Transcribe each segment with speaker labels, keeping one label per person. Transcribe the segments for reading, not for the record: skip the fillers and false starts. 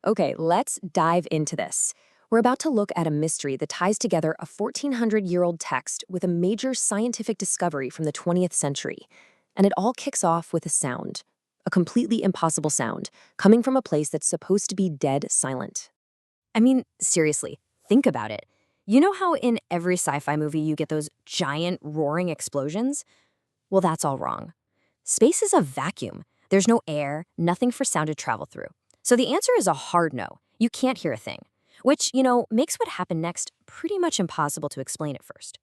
Speaker 1: Okay, let's dive into this. We're about to look at a mystery that ties together a 1400-year-old text with a major scientific discovery from the 20th century. And it all kicks off with a sound, a completely impossible sound, coming from a place that's supposed to be dead silent.
Speaker 2: I mean, seriously, think about it. You know how in every sci-fi movie you get those giant roaring explosions? Well, that's all wrong. Space is a vacuum. There's no air, nothing for sound to travel through. So the answer is a hard no. You can't hear a thing. Which, makes what happened next pretty much impossible to explain at first.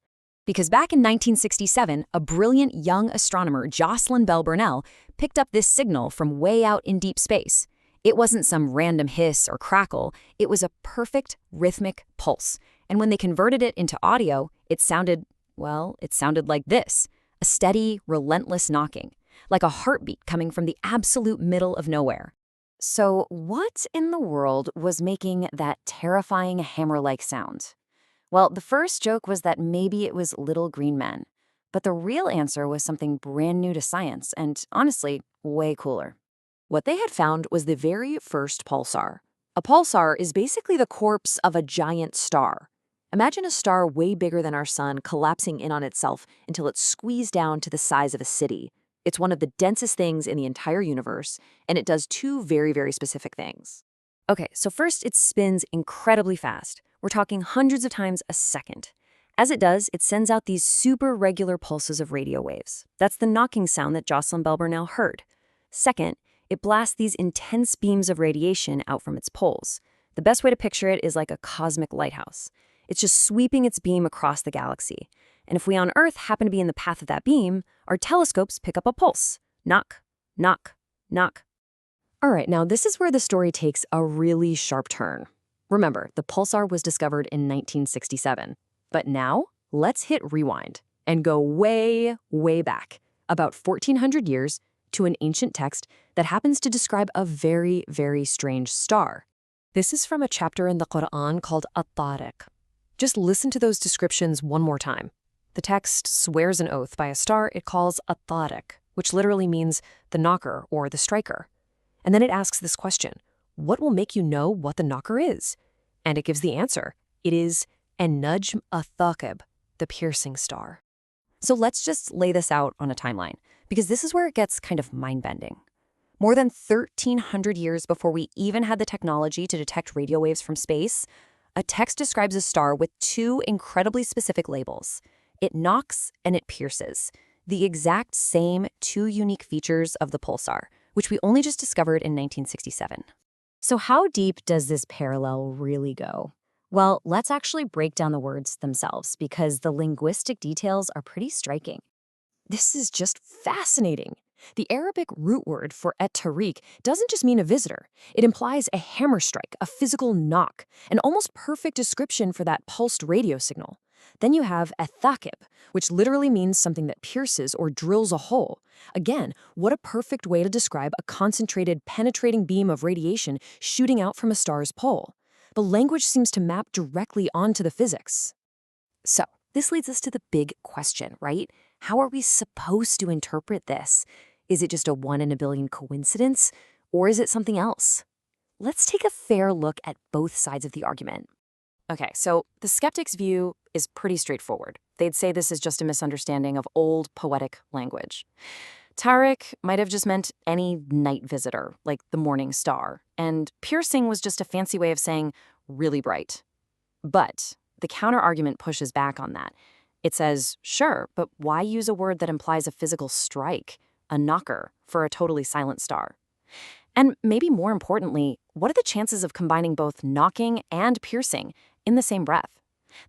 Speaker 2: Because back in 1967, a brilliant young astronomer, Jocelyn Bell Burnell, picked up this signal from way out in deep space. It wasn't some random hiss or crackle, it was a perfect rhythmic pulse. And when they converted it into audio, it sounded like this. A steady, relentless knocking, like a heartbeat coming from the absolute middle of nowhere. So what in the world was making that terrifying hammer-like sound? Well, the first joke was that maybe it was little green men. But the real answer was something brand new to science and, honestly, way cooler.
Speaker 1: What they had found was the very first pulsar. A pulsar is basically the corpse of a giant star. Imagine a star way bigger than our sun collapsing in on itself until it's squeezed down to the size of a city. It's one of the densest things in the entire universe, and it does two very, very specific things.
Speaker 2: Okay, so first it spins incredibly fast. We're talking hundreds of times a second. As it does, it sends out these super regular pulses of radio waves. That's the knocking sound that Jocelyn Bell Burnell heard. Second, it blasts these intense beams of radiation out from its poles. The best way to picture it is like a cosmic lighthouse. It's just sweeping its beam across the galaxy. And if we on Earth happen to be in the path of that beam, our telescopes pick up a pulse. Knock, knock, knock.
Speaker 1: All right, now this is where the story takes a really sharp turn. Remember, the pulsar was discovered in 1967. But now, let's hit rewind and go way, way back, about 1400 years, to an ancient text that happens to describe a very, very strange star. This is from a chapter in the Quran called At-Tariq. Just listen to those descriptions one more time. The text swears an oath by a star it calls At-Tariq, which literally means the knocker or the striker. And then it asks this question: what will make you know what the knocker is? And it gives the answer. It is An-Najm Ath-Thaqib, the piercing star. So let's just lay this out on a timeline, because this is where it gets kind of mind-bending. More than 1,300 years before we even had the technology to detect radio waves from space, a text describes a star with two incredibly specific labels. It knocks and it pierces, the exact same two unique features of the pulsar, which we only just discovered in 1967.
Speaker 2: So how deep does this parallel really go? Well, let's actually break down the words themselves, because the linguistic details are pretty striking.
Speaker 1: This is just fascinating. The Arabic root word for At-Tariq doesn't just mean a visitor. It implies a hammer strike, a physical knock, an almost perfect description for that pulsed radio signal. Then you have Ath-Thaqib, which literally means something that pierces or drills a hole. Again, what a perfect way to describe a concentrated, penetrating beam of radiation shooting out from a star's pole. The language seems to map directly onto the physics. So, this leads us to the big question, right? How are we supposed to interpret this? Is it just a 1 in a billion coincidence, or is it something else? Let's take a fair look at both sides of the argument. Okay, so the skeptics' view is pretty straightforward. They'd say this is just a misunderstanding of old poetic language. Tariq might have just meant any night visitor, like the morning star, and piercing was just a fancy way of saying really bright. But the counter-argument pushes back on that. It says, sure, but why use a word that implies a physical strike, a knocker, for a totally silent star? And maybe more importantly, what are the chances of combining both knocking and piercing in the same breath?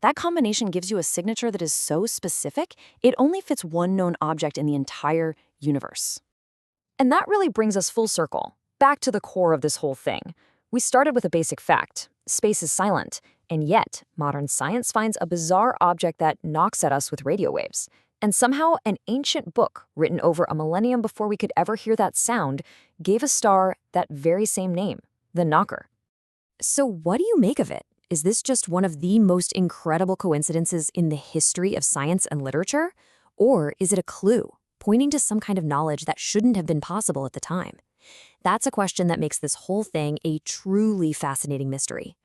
Speaker 1: That combination gives you a signature that is so specific, it only fits one known object in the entire universe. And that really brings us full circle, back to the core of this whole thing. We started with a basic fact: space is silent, and yet modern science finds a bizarre object that knocks at us with radio waves. And somehow an ancient book, written over a millennium before we could ever hear that sound, gave a star that very same name, the knocker. So what do you make of it? Is this just one of the most incredible coincidences in the history of science and literature? Or is it a clue, pointing to some kind of knowledge that shouldn't have been possible at the time?
Speaker 2: That's a question that makes this whole thing a truly fascinating mystery.